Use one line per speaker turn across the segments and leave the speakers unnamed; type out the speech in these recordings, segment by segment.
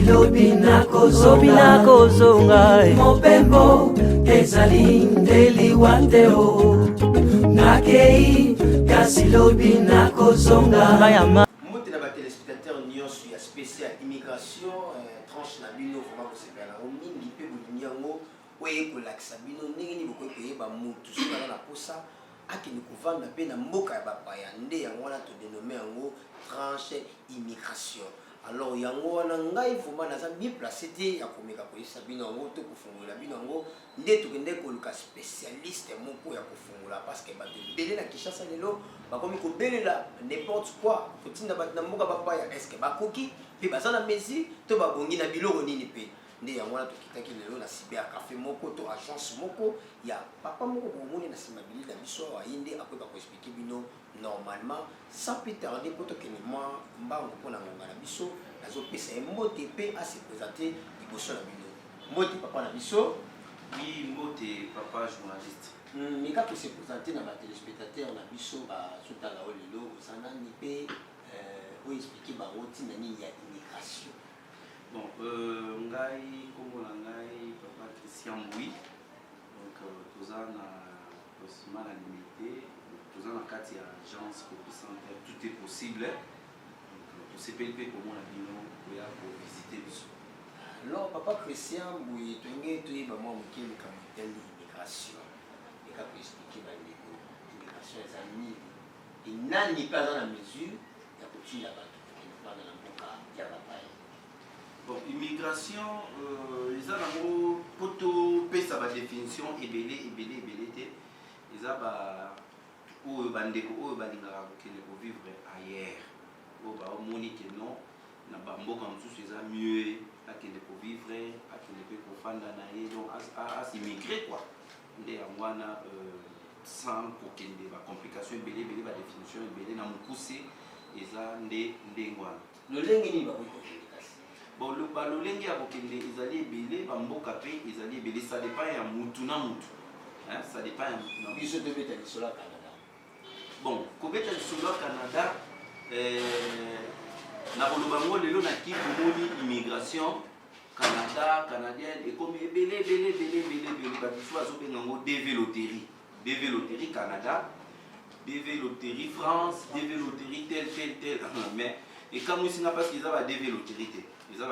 lobi na kozonga mobembo ezali ndeli wateo nakei kasi lobi na kozonga
mbote na batelespectateur nyonso ya spécial immigration tranche na bino vraimen kosepela nango mingi mpe bolimi yango oye kolakisa bino ndenge nini bokoki koyeba motu soki aza na posa akende kovanda mpe na mboka ya bapaya nde yango wana todenome yango tranche immigration. Alors yango wana ngai vraimen naza bien placé te ya komeka koyebisa bino yango to kofungola bino yango nde tokende koluka spécialiste moko ya kofungola parce que bato ebele na Kinshasa lelo bakomi kobelela n'importe quoi kotinda bato na mboka bapaya est ce que bakoki mpe baza na mesi to babongi na biloko nini mpe nde yango wana tokitaki lelo na cyber café moko to agence moko ya papa moko bomoni na nsima bilili na biso awa ye nde akoyeba koexplike bino normalement sans plus tarder po tokende mwa mbango mpona ngonga na biso nazopesa ye mbote mpe asepresente liboso na bino. Mbote papa na biso.
Oui, mbote papa journaliste.
Meka kosepresente na batelespectateur na biso bazotala oyo lelo oza nani mpe oexplike bango ntina nini ya immigration.
Bon, ngai kombo na ngai papa Christian Mbui. Donc toza na posima na limité, toza na kati ya agence Copie Santé, tout est possible. Donc tosepeli mpe komona bino koya kovisite biso.
Alors papa Christian Mbui toyenge toyeba mwa moke likambo etali immigration. Eka koexplike bandeko immigration eza nini enani mpe aza na mesure ya kotinda bato kokende kovanda na mboka ya bapaya.
Bon, immigration, ils ont pour tout sa définition ebele te. Ils ont ou bandeko ou balingara ko vivre ailleurs. Ou ba monique non na bambo comme tout c'est mieux à que de vivre, à que de ko fanda na ye donc à s'immigrer quoi. Ndé amwana sans pour qu'il y ait des complications ebele ba définition ebele na mukuse eza ndé ngwana.
Le lengeni ba ko.
Bon, le balolenge à Bokende, ils allaient belé, bamboka pe, ils allaient belé, ça dépend à moutou na moutou. Hein, ça dépend à moutou.
Ils se devaient aller sur la Canada.
Bon, quand ils sont sur le Canada, na bolobango lelo na ki bomoni immigration Canada, canadienne et comme belé, ba biso azobengango DV Loterie Canada, DV Loterie France, DV Loterie tel. Mais et comme ils n'ont pas qu'ils ont DV Loterie. Ils ont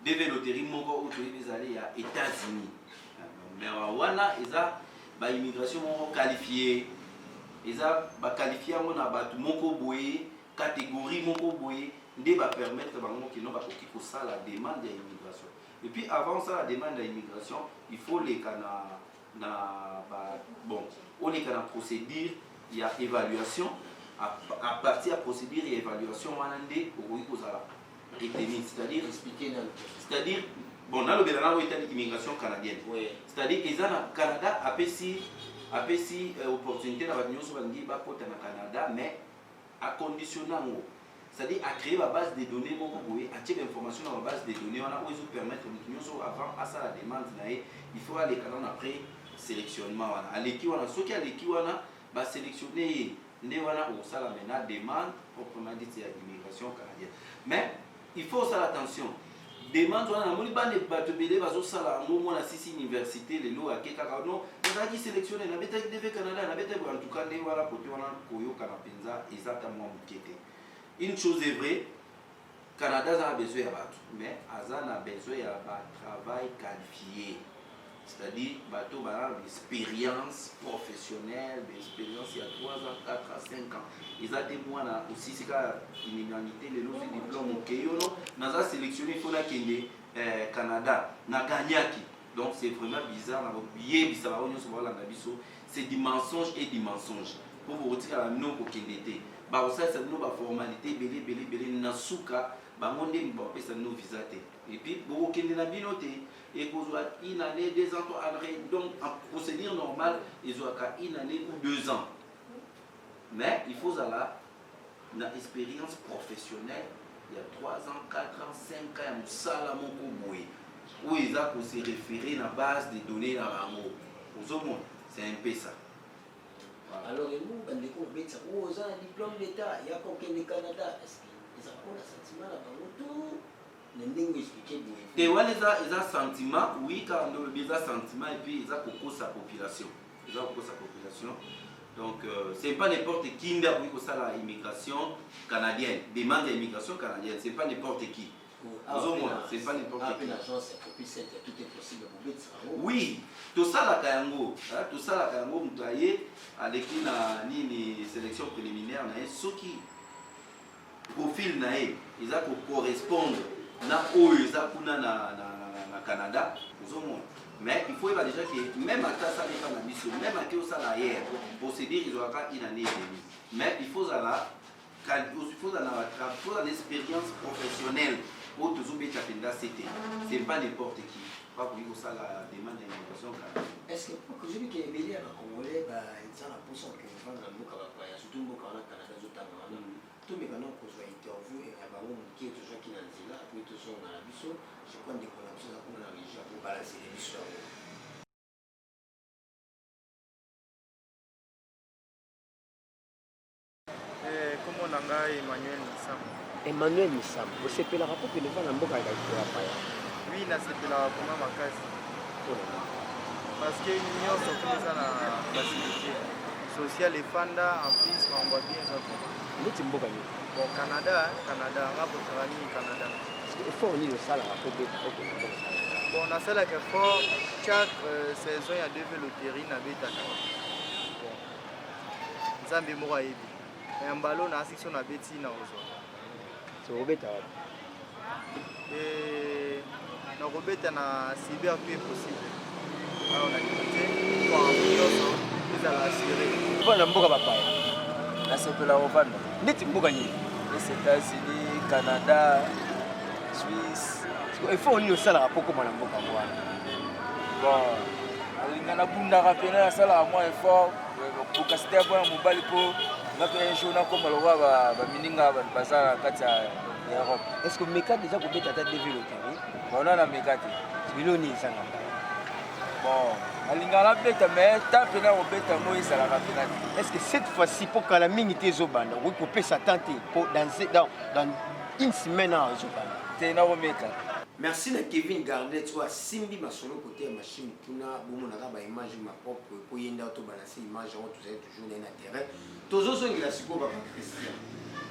DV Loterie moko où ils allaient à États-Unis. Mais wana ils ont immigration qualifiée. Ils ont qualifié on a battu moko boye catégorie moko boye nde ba permettre bango qui n'ont pas pour ça la demande d'immigration. Et puis avant ça la demande d'immigration, il faut les cana bon, on les cana procédure, il y a évaluation à partir de procédure et évaluation wanande au ça c'est-à-dire bon dans le Bénin il y a l'immigration canadienne c'est-à-dire qu'ils ont Canada APC opportunité na ba nyonso bandi ba kota na Canada mais à conditionner c'est-à-dire à créer la base de données moko boye à tirer information dans la base de données on a besoin de permettre nyonso avant à ça la demande naé il faut aller quand après sélectionnement wana aleki wana soki aleki wana ba sélectionner ndé wana au ça la maintenant demande proprement dit c'est l'immigration canadienne mais il faut faire attention. Demande on a moni bande bato belé bazo sala ngo na sisi université les lois ke kaka non on a qui sélectionner na beta qui devait Canada na beta en tout cas ndé wala côté wana koyo kana penza exactement mukete. Une chose est vraie, Canada a besoin de bato mais azana a besoin de travail qualifié. C'est-à-dire bateau ba expérience professionnelle, expérience il y a 3 ans, 4 à 5 ans. Ils ont des mois aussi c'est une humanité les autres diplômes au Keyono, nous a sélectionné il faut la Kenya Canada, na gagnaki. Donc c'est vraiment bizarre na billet bizarre on se voit là c'est du mensonge et du mensonge. Pour vous retirer la non ko kendete. Ba ça c'est nos formalité belé na suka ba monde ba pesa no visa te. Et puis pour kende na binote et qu'on soit une année, 2 ans, donc en procédure normale, ils ont une année ou 2 ans. Mais il faut avoir une expérience professionnelle, il y a 3 ans, 4 ans, 5 ans, où ils ont se référer à la base des données dans la monde. C'est un peu ça.
Voilà. Alors, nous, quand on a un diplôme d'État, il y a combien de Canada? Est-ce qu'ils ont un sentiment là-bas?
Et voilà, ils ont sentiment, oui, quand ils ont sentiment, et puis ils ont beaucoup sa population. Ils ont beaucoup sa population. Donc, ce n'est pas n'importe qui qui a l'immigration canadienne, demande l'immigration canadienne, ce n'est pas n'importe qui. C'est pas n'importe qui. Oui, tout ça, la Kayango, tout ça, la Kayango, vous voyez, avec une sélection préliminaire, ceux qui profil ils ont correspondre na Canada, mais il faut déjà que même à ça n'est pas la mission, même à qui ça ailleurs, pour se dire qu'ils ont une année et demie. Mais il faut une expérience professionnelle pour tout ce que c'est pas n'importe qui. Pas pour ça la demande d'immigration.
Est-ce que je dis que les Congolais, ils ont la position que les gens surtout au Canada, tout le monde a interview et qui est toujours qui est là, puis toujours dans la mission, je crois que des collaborations dans la région pour balancer les missions.
Comment on a Emmanuel Missam?
Emmanuel Missam, vous savez le rapport que nous avons dans le
oui, c'est la première makasi. Parce que l'union s'occupe de la facilité sociale et fanda en plus, on voit bien ça. Bon, Canada, on a pour travailler au Canada.
Il faut unir le salaire.
Bon, on a ça que fort, chaque saison, il y a deux loteries dans le Bon, Zambie Moura Ebi. Mais un ballon, on a 600 à Betty dans
c'est Robert.
Et dans Robert, on a cyber plus possible. Alors, on a dit, pour un million, nous allons assurer.
Bon, on a beaucoup de papier.
Là, c'est pour la revendre.
Les
États-Unis, Canada, Suisse.
Il faut unir le salaire pour comment on a
bon, on a bunda rapide, ça là, moi effort pour casser un bon mobile pour un journal comme le roi Mininga bazar Europe.
Est-ce que Meka déjà pour mettre à tête développé?
On a la Meka.
Biloni ça.
Bon, alingala beta mais tape na obeta Moïse la rapide.
Est-ce que cette fois-ci pour que la mine était zobanda, oui pour peut s'attenter pour dans une semaine à zobanda.
T'es na Meka.
Merci à Kevin Gardet, tu vois, Simbi m'a sur le côté de la machine, pour une image ma propre, pour y aller balancer image, vous avez toujours un intérêt. Tous les gens qui la suivent, Christian.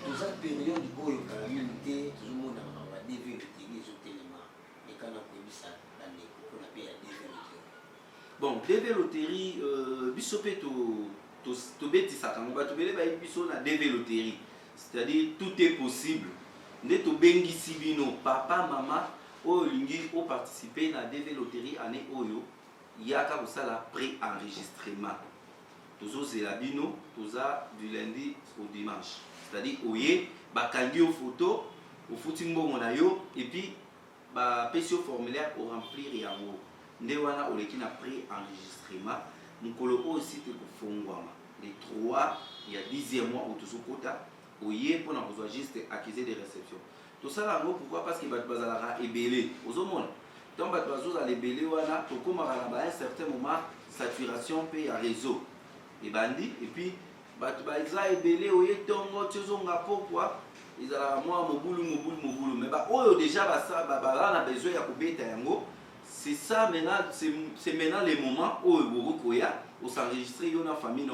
Tous les périodes du boy, la milité, tout le monde a développé les éléments. Et quand on a prévu ça, l'année, on a payé la développé.
Bon, développé, bisopé to beti sakanga, to bele ba biso na développé. C'est-à-dire tout est possible. Ndé to bengi sibino, papa, maman. Olingi o participer na DV loterie année oyo yaka kosala pré-enregistrement tozo zelabino toza du lundi au dimanche, c'est-à-dire oye bakangi o photo au futi mbongo na yo et puis ba pesi o formulaire au remplir yango nde wana oleki na pré-enregistrement mukolo o site kofongwama les 3 il y a 10e mois au tozo kota oye pona kozwa juste accusé de réception. Tout ça, pourquoi? Parce que les gens sont ébélés. Donc, les gens sont ébélés, à un certain moment, saturation paye à réseau. Et bandits, et puis, les gens sont ébélés, ils ont mais déjà, on a besoin de c'est ça maintenant, c'est maintenant le moment où on s'enregistre dans la famille,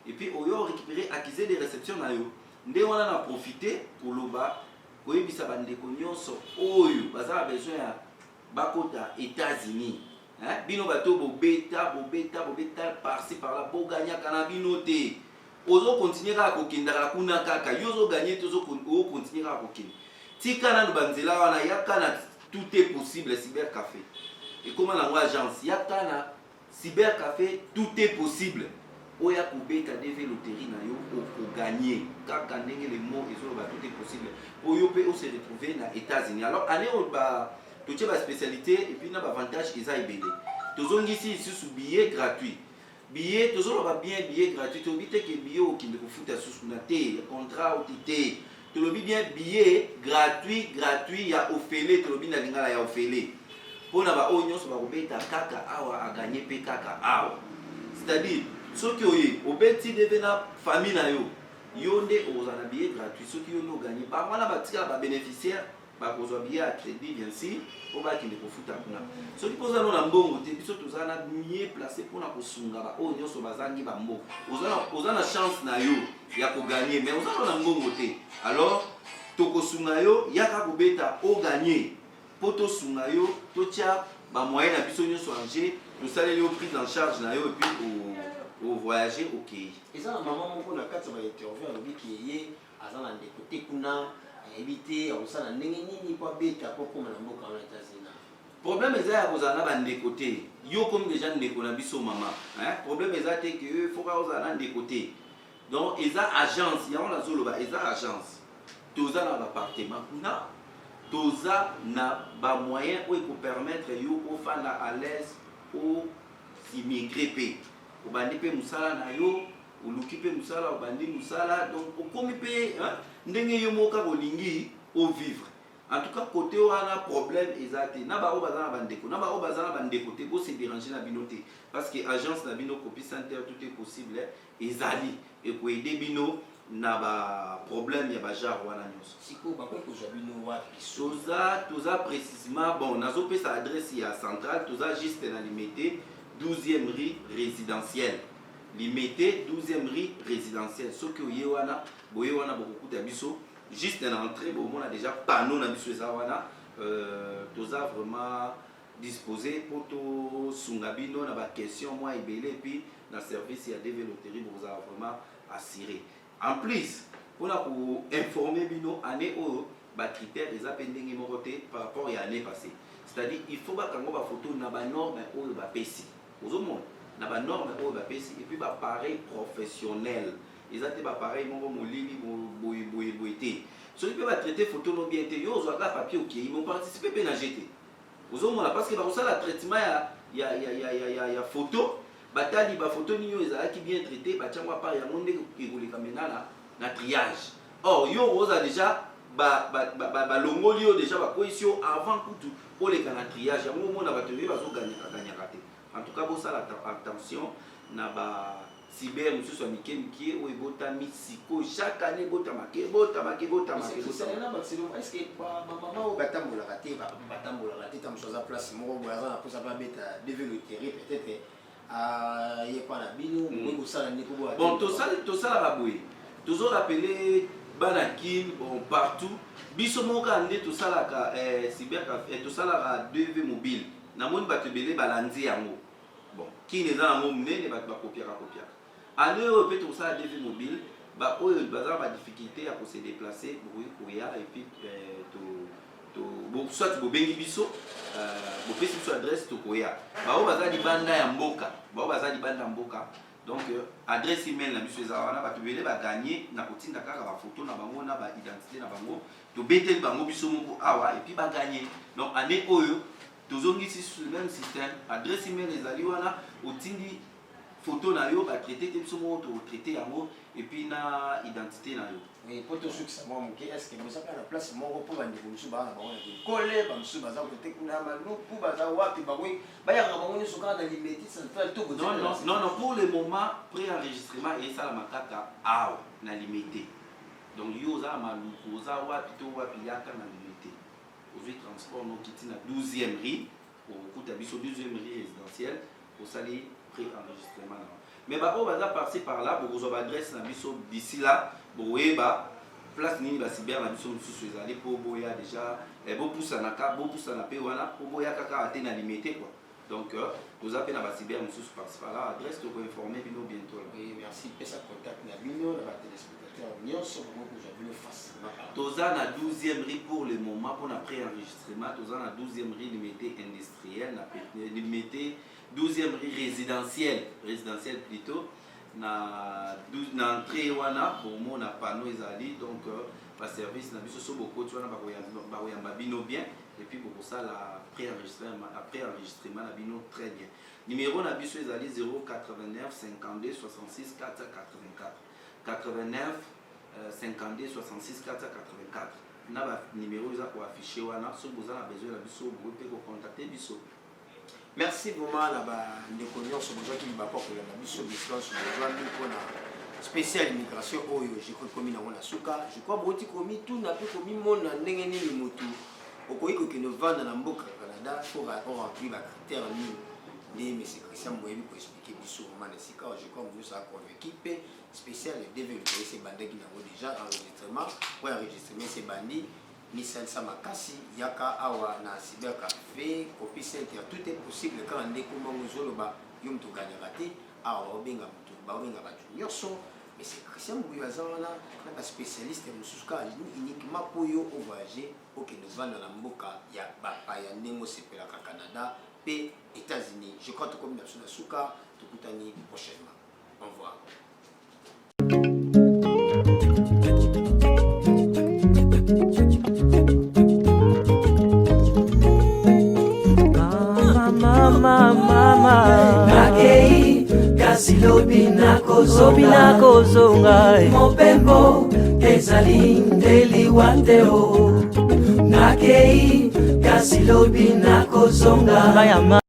et puis on récupérer accusé de réception. On a profité pour le bas. Oui, ça va nous nyonso oyo baza besoin ya bakota États-Unis. Bino bato bobeta par-ci par-là pour gagner kana bino te. Ozo continuer à kokindara kuna kaka yozo gagner tozo continuer à kokindara. Tika na banzela wana yakana tout est possible cybercafé. Et comment la agence yakana cybercafé tout est possible. Oya kubeta DV loterie na yo pour gagner kaka ndenge les mots et tout est possible oyo pe on se retrouver na États-Unis. Alors année on ba toute ba spécialité et puis na ba avantage eza ibele tozongi ici sous billet gratuit billet tozo ba bien billet gratuit to bité que billet au kinde ko futa sous na te contrat au tité to lobi bien billet gratuit ya ofele to lobi na lingala ya ofele pona ba onyo so ba kubeta kaka awa a gagner pe kaka awa, c'est-à-dire ceux qui ont obéti de la famille, ils ont des billet gratuit. Ceux qui ont gagné, par contre, les bénéficiaires, bakozwa billet ya crédit bien sûr po bakende kofuta kuna soki mpoza no na mbongo te biso toza na mieux placé mpona kosunga baoyo nyonso bazangi bamboka oza na chance na yo ya koganye mais oza no na mbongo te alors tokosunga yo yaka kobeta oganye mpo tosunga yo totia bamoyen na biso nyonso ange tosaleli yo prise en charge na yo epuis ovoyage okei
eza na mama moko na kati ya bainterview alobiki ye aza na ndeko te kuna ayebi te akosala ndenge nini mpo abeta mpo koma na mboka wana etats-unis
problème eza ya kozala na bandeko te yo komi deja ndeko na biso mama problème eza te ke yo foka ozala na ndeko te donc eza agence yango nazoloba eza agence toza na bapartement kuna toza na bamoyen oyo ekopermettre yo ofanda à l'aise oimmigre mpe obandi mpe mosala na yo oluki mpe mosala obandi mosala donc okomi mpe ndenge yo moka kolingi ovivre en tout cas côté wana problème eza te na bao baza na bandeko na bao baza na bandeko te bose déranger na bino te parce que agence na bino copie center tout est possible ezali ekoede bino na baproblème ya bagenre wana nyonso
sikoyo bakoki kozwa bino wapi
toza précisément bon nazopesa adresse ya centrale toza juste na limité 12e rue résidentielle limité 12e rue résidentielle soki oye wana boye wana bokokuta biso juste na entrée bomona déjà panneau na biso eza wana toza vraiment disposé mpo tosunga bino na baquestion mwa ebele epuis na service ya DV Loterie bokozala vraiment assuré en plus mpona koinforme bino année oyo bacritère eza mpe ndenge moko te par rapport ya année passée c'est-à-dire il faut bakango bafoto na banorme oyo bapesi ozomona na banorme oyo bapesi epuis bapareil professionnel eza te bapareil moko molili boye te soki mpe batraite photo no bien te yo ozwaka papier okei moparticipe mpe na jete ozomona parce que bakosala traitement ya photo batali bafoto nini oyo ezalaki bien traité batiango apart yango nde ekoleka mena na triage or yo oza déjà balongoli yo déjà bakwesi yo avant kutu oleka na triage yango omona bato oyo bazoganyaka te en tout cas bosala attention na cyber mosusu ya mike oyo ebotami siko chaque année botamake
est-ce que bamama oyo batambolaka te ta mosu aza place moko boye aza na mposa babeta DV Loterie peut-être yepa na bino boye kosala nde po
bon tosalaka boye tozorapele bana kine bon partout biso moko nde tosalaka cyber tosalaka DV mobile namoni bato ebele balandi yango bon kine eza nango monene bato bakopiaka année oyo mpe tosala DV mobile baoyo baza ba difficulté ya kose déplacer boye koya epuis soit bobengi biso bopesi biso adresse tokoya bao baza libanda ya mboka donc adresse email na biso eza wana bato ebele baganye na kotinda kaka bafoto na bango na baidentité na bango tobeteli bango biso moko awa epuis baganye donc année oyo tozongisi sur le même système adresse email ezali wana otindi photo na yo batraité te biso moko totraité yango epuis na identité na yo
po tosukisa mwa moke estce bozaka na place moko mpo bandeko mosusu baa na bango na bikole bamosusu baza kote kuna maluku baza wapi bakoki bayaka bango nyonso kaka na limeti centrale to
non pour le moment pré-enregistrement esalama kaka awa na limité donc yo oza maluku oza wapi to wapi yaka na limité ozwi transport nokiti na 12e rue okuta biso 12e rue résidentielle osali pré-enregistrement na mais baoyo baza parti par là bokozwa baadresse na biso d'ici là boyeba place nini bacyber na biso mosusu ezali mpo boya déjà bopusana mpe wana mpo boya kaka te na limité quoi donc toza mpe na bacyber mosusu parti par là adresse tokoinforme bino bientôt là.
Oui, merci pesa contact na bino na batelespectateur nyonso bokozwa bino facilement
toza na 12e rue pour le moment mpona pré-enregistrement toza na 12e rue limité industrielle na limité 12e rue résidentielle plutôt na entrée wana bomona panneau ezali donc baservice na biso so bokoti wana bakoyamba bino bien epuis bokosala pré-enregistrement na bino très bien numéro na biso ezali 089 52 66 484 89 52 66 484 na banuméro eza koaffiche wana soki boza na besoin na biso bokoki mpe kocontacte biso.
Merci vraiment na bandeko nyonso bozwaki libapo kolanda biso distance bozwami mpona spécial immigration oyo je crois komi na mona suka je crois boti komi tout na pe komi mona ndenge nini moto okoki kokende vanda na mboka Canada pour remplir ba critères nini nde mais c'est Christian Moyebi pour expliquer biso vraiment na sika je crois nous ça convaincu pe spécial développer ces bandaki nango déjà enregistrement pour enregistrer ces bandits Nissan Samakasi yaka awa na cybercafé copie center tout est possible quand on est comme ngozoloba yom to gagnera te awa obenga mutu ba obenga batu nyonso mais c'est Christian Mouyazana na spécialiste musuka uniquement pour yo voyager au que nous vendre na mboka ya bapa ya ndemo sepela ka Canada pe États-Unis je crois que comme na suka tukutani prochainement au revoir.
Mama nakei kasi lobi nakozonga mopembo ezali ndeli wanteo nakei kasi lobi nakozonga